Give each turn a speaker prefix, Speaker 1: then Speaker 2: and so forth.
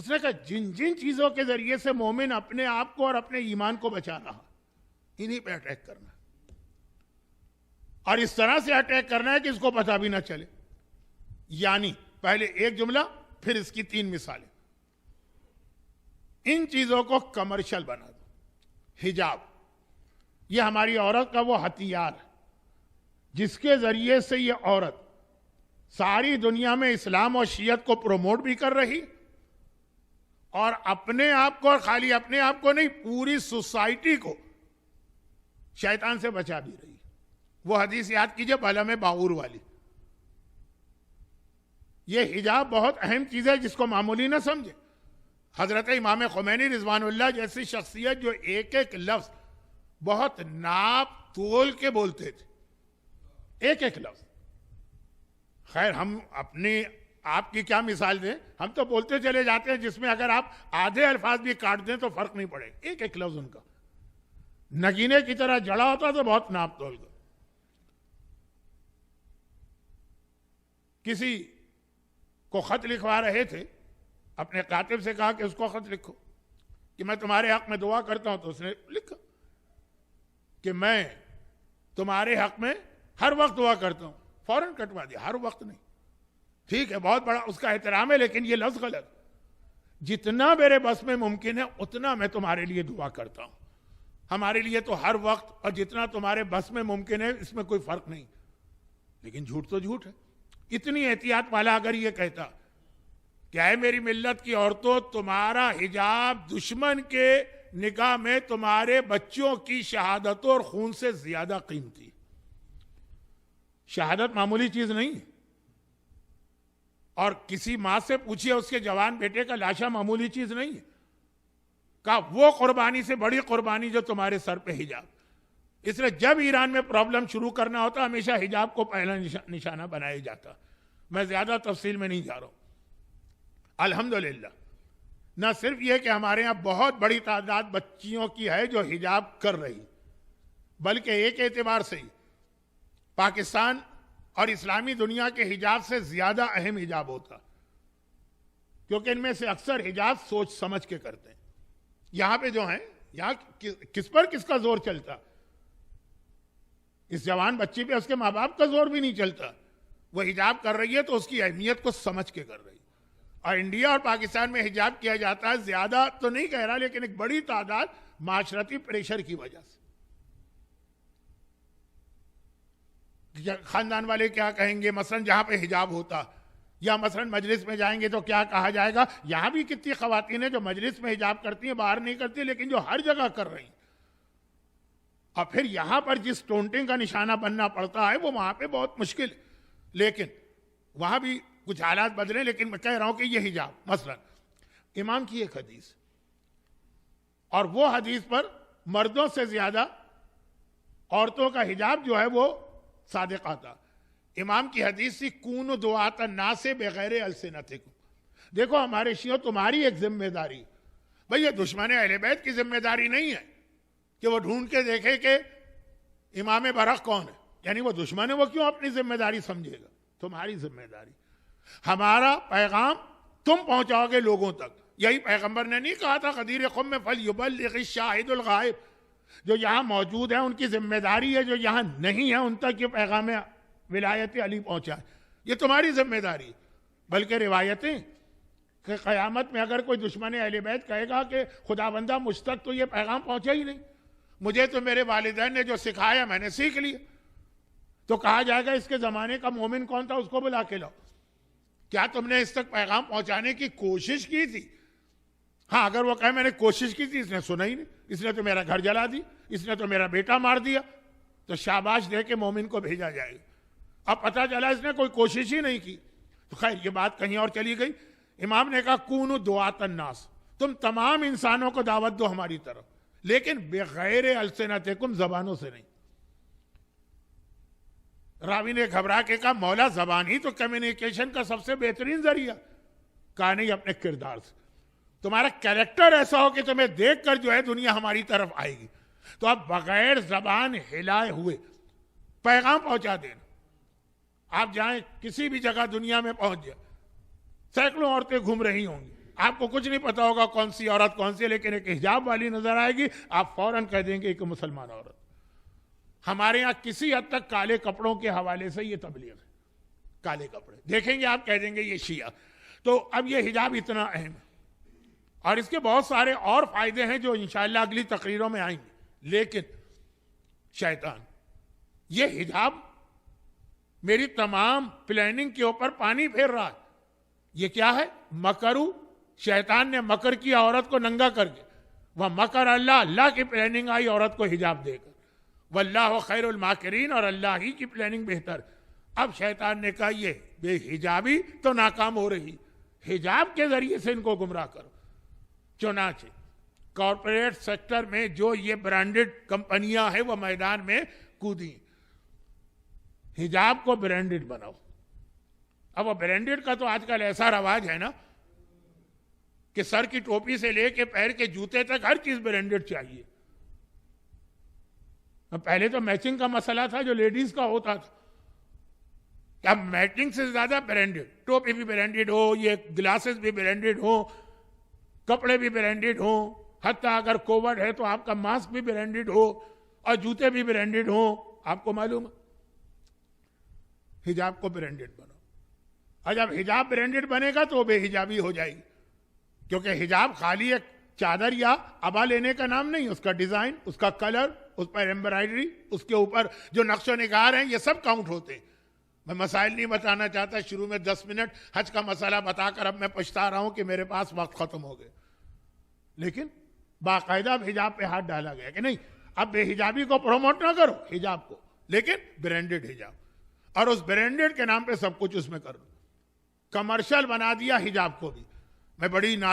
Speaker 1: उसने कहा जिन जिन चीजों के जरिए से मोमिन अपने आप को और अपने ईमान को बचा रहा, इन्हीं पे अटैक करना, और इस तरह से अटैक करना है कि इसको पता भी ना चले। यानी पहले एक जुमला, फिर इसकी 3 मिसालें। इन चीजों को कमर्शियल बना दो। हिजाब, ये हमारी औरत का वो हथियार है जिसके जरिए से ये औरत सारी दुनिया में इस्लाम और शीयत को प्रमोट भी कर रही, और अपने आप को, और खाली अपने आप को नहीं, पूरी सोसाइटी को शैतान से बचा भी रही। वो हदीस याद कीजिए बलम बाऊर वाली। ये हिजाब बहुत अहम चीज है जिसको मामूली ना समझे। हजरत इमाम खुमैनी रिजवानुल्लाह जैसी शख्सियत जो एक एक लफ्ज बहुत नाप तोल के बोलते थे, एक एक लफ्ज। खैर हम अपनी आपकी क्या मिसाल दें, हम तो बोलते चले जाते हैं जिसमें अगर आप आधे अल्फाज भी काट दें तो फर्क नहीं पड़ेगा। एक एक लफ्ज उनका नगीने की तरह जड़ा होता तो बहुत नाप तोल का। किसी को खत लिखवा रहे थे, अपने कातिब से कहा कि उसको खत लिखो कि मैं तुम्हारे हक में दुआ करता हूं, तो उसने लिखा कि मैं तुम्हारे हक में हर वक्त दुआ करता हूं। फौरन कटवा दिया, हर वक्त नहीं। ठीक है, बहुत बड़ा उसका एहतराम है, लेकिन ये लफ्ज गलत। जितना मेरे बस में मुमकिन है उतना मैं तुम्हारे लिए दुआ करता हूं। हमारे लिए तो हर वक्त, और जितना तुम्हारे बस में मुमकिन है इसमें कोई फर्क नहीं। लेकिन झूठ तो झूठ है। इतनी एहतियात वाला अगर ये कहता क्या है मेरी मिल्लत की औरतों, तुम्हारा हिजाब दुश्मन के निगाह में तुम्हारे बच्चों की शहादतों और खून से ज्यादा कीमती। शहादत मामूली चीज नहीं, और किसी मां से पूछिए उसके जवान बेटे का लाशा मामूली चीज नहीं है। का वो कुर्बानी से बड़ी कुर्बानी जो तुम्हारे सर पे हिजाब। इसलिए जब ईरान में प्रॉब्लम शुरू करना होता हमेशा हिजाब को पहला निशाना बनाया जाता। मैं ज्यादा तफसील में नहीं जा रहा हूं। अल्हम्दुलिल्लाह, न सिर्फ यह कि हमारे यहां बहुत बड़ी तादाद बच्चियों की है जो हिजाब कर रही, बल्कि एक एतबार से ही पाकिस्तान और इस्लामी दुनिया के हिजाब से ज्यादा अहम हिजाब होता, क्योंकि इनमें से अक्सर हिजाब सोच समझ के करते हैं। यहां पे जो है, यहां किस पर किसका जोर चलता, इस जवान बच्ची पे उसके मां बाप का जोर भी नहीं चलता। वो हिजाब कर रही है तो उसकी अहमियत को समझ के कर रही है। और इंडिया और पाकिस्तान में हिजाब किया जाता है, ज्यादा तो नहीं कह रहा, लेकिन एक बड़ी तादाद माशरती प्रेशर की वजह से। खानदान वाले क्या कहेंगे, मसलन जहां पे हिजाब होता, या मसलन मजलिस में जाएंगे तो क्या कहा जाएगा। यहां भी कितनी खवातीन है जो मजलिस में हिजाब करती हैं, बाहर नहीं करती, लेकिन जो हर जगह कर रही हैं। और फिर यहां पर जिस टोंटिंग का निशाना बनना पड़ता है वो वहां पे बहुत मुश्किल। लेकिन वहां भी कुछ हालात बदले, लेकिन मैं कह रहा हूं कि ये हिजाब, मसलन इमाम की एक हदीस, और वो हदीस पर मर्दों से ज्यादा औरतों का हिजाब जो है वो सादिक आता। इमाम की हदीस थी कून दुआता ना से बगैर अलसिनतिकुम। देखो हमारे शियों, तुम्हारी एक जिम्मेदारी, भाई ये दुश्मन अहले बैत की जिम्मेदारी नहीं है कि वो ढूंढ के देखे कि इमाम बरक कौन है, यानी वो दुश्मन है, वो क्यों अपनी जिम्मेदारी समझेगा। तुम्हारी जिम्मेदारी, हमारा पैगाम तुम पहुंचाओगे लोगों तक। यही पैगंबर ने नहीं कहा था गदीर क़ुम में फल युबल्लिग़ शाहिदुल गायब, जो यहां मौजूद है उनकी जिम्मेदारी है जो यहां नहीं है उन तक ये पैगाम विलायत अली पहुंचाए। ये तुम्हारी जिम्मेदारी। बल्कि रिवायतें कि क़यामत में अगर कोई दुश्मन अहले बैत कहेगा कि खुदाबंदा मुझ तक तो ये पैगाम पहुंचा ही नहीं, मुझे तो मेरे वालिदैन ने जो सिखाया मैंने सीख लिया, तो कहा जाएगा इसके जमाने का मोमिन कौन था, उसको बुला के लाओ। क्या तुमने इस तक पैगाम पहुंचाने की कोशिश की थी? हाँ, अगर वो कहे मैंने कोशिश की थी, इसने सुना ही नहीं, इसने तो मेरा घर जला दी, इसने तो मेरा बेटा मार दिया, तो शाबाश दे के मोमिन को भेजा जाएगा। अब पता चला इसने कोई कोशिश ही नहीं की, तो खैर ये बात कहीं और चली गई। इमाम ने कहा कूनु दुआतन नास, तुम तमाम इंसानों को दावत दो हमारी तरफ, लेकिन बगैर अलसिनतिकुम, जबानों से नहीं। रावी ने घबरा के कहा मौला जबान ही तो कम्युनिकेशन का सबसे बेहतरीन जरिया। कहा नहीं, अपने किरदार से। तुम्हारा कैरेक्टर ऐसा हो कि तुम्हें देखकर जो है दुनिया हमारी तरफ आएगी। तो अब बगैर जबान हिलाए हुए पैगाम पहुंचा देना। आप जाएं किसी भी जगह दुनिया में पहुंच जाए, सैकड़ों औरतें घूम रही होंगी, आपको कुछ नहीं पता होगा कौन सी औरत कौन सी, लेकिन एक हिजाब वाली नजर आएगी, आप फौरन कह देंगे कि मुसलमान औरत। हमारे यहां किसी हद तक काले कपड़ों के हवाले से ये तबलीग है, काले कपड़े देखेंगे आप कह देंगे ये शिया। तो अब ये हिजाब इतना अहम है और इसके बहुत सारे और फायदे हैं जो इंशाअल्लाह अगली तकरीरों में आएंगे। लेकिन शैतान ये हिजाब मेरी तमाम प्लानिंग के ऊपर पानी फेर रहा है। ये क्या है? मकरू, शैतान ने मकर किया औरत को नंगा करके, वह मकर अल्लाह, अल्लाह की प्लानिंग आई औरत को हिजाब देकर, वल्लाहु खैरुल माकिरीन, और अल्लाह ही की प्लानिंग बेहतर। अब शैतान ने कहा ये बेहिजाबी तो नाकाम हो रही, हिजाब के जरिए से इनको गुमराह करो। चुनाचे कॉरपोरेट सेक्टर में जो ये ब्रांडेड कंपनियां हैं वो मैदान में कूदी, हिजाब को ब्रांडेड बनाओ। अब वो ब्रांडेड का तो आजकल ऐसा रवाज है ना कि सर की टोपी से लेके पैर के जूते तक हर चीज ब्रांडेड चाहिए। पहले तो मैचिंग का मसला था जो लेडीज का होता था, अब मैचिंग से ज्यादा ब्रांडेड, टोपी भी ब्रांडेड हो, ये ग्लासेस भी ब्रांडेड हो, कपड़े भी ब्रांडेड हो, हत्ता अगर कोविड है तो आपका मास्क भी ब्रांडेड हो और जूते भी ब्रांडेड हो। आपको मालूम है, हिजाब को ब्रांडेड बनाओ, और जब हिजाब ब्रांडेड बनेगा तो बेहिजाबी हो जाएगी, क्योंकि हिजाब खाली एक चादर या अबा लेने का नाम नहीं, उसका डिजाइन, उसका कलर, उस पर एम्ब्रॉयडरी, उसके ऊपर जो नक्शो निगार हैं, ये सब काउंट होते हैं। मैं मसाइल नहीं बताना चाहता, शुरू में 10 मिनट हज का मसला बताकर अब मैं पछता रहा हूं कि मेरे पास वक्त खत्म हो गया। लेकिन बाकायदा हिजाब पे हाथ डाला गया कि नहीं, अब बेहिजाबी को प्रमोट ना करो, हिजाब को, लेकिन ब्रांडेड हिजाब, और उस ब्रांडेड के नाम पे सब कुछ उसमें कर दो। कमर्शियल बना दिया हिजाब को भी। मैं बड़ी नाजुक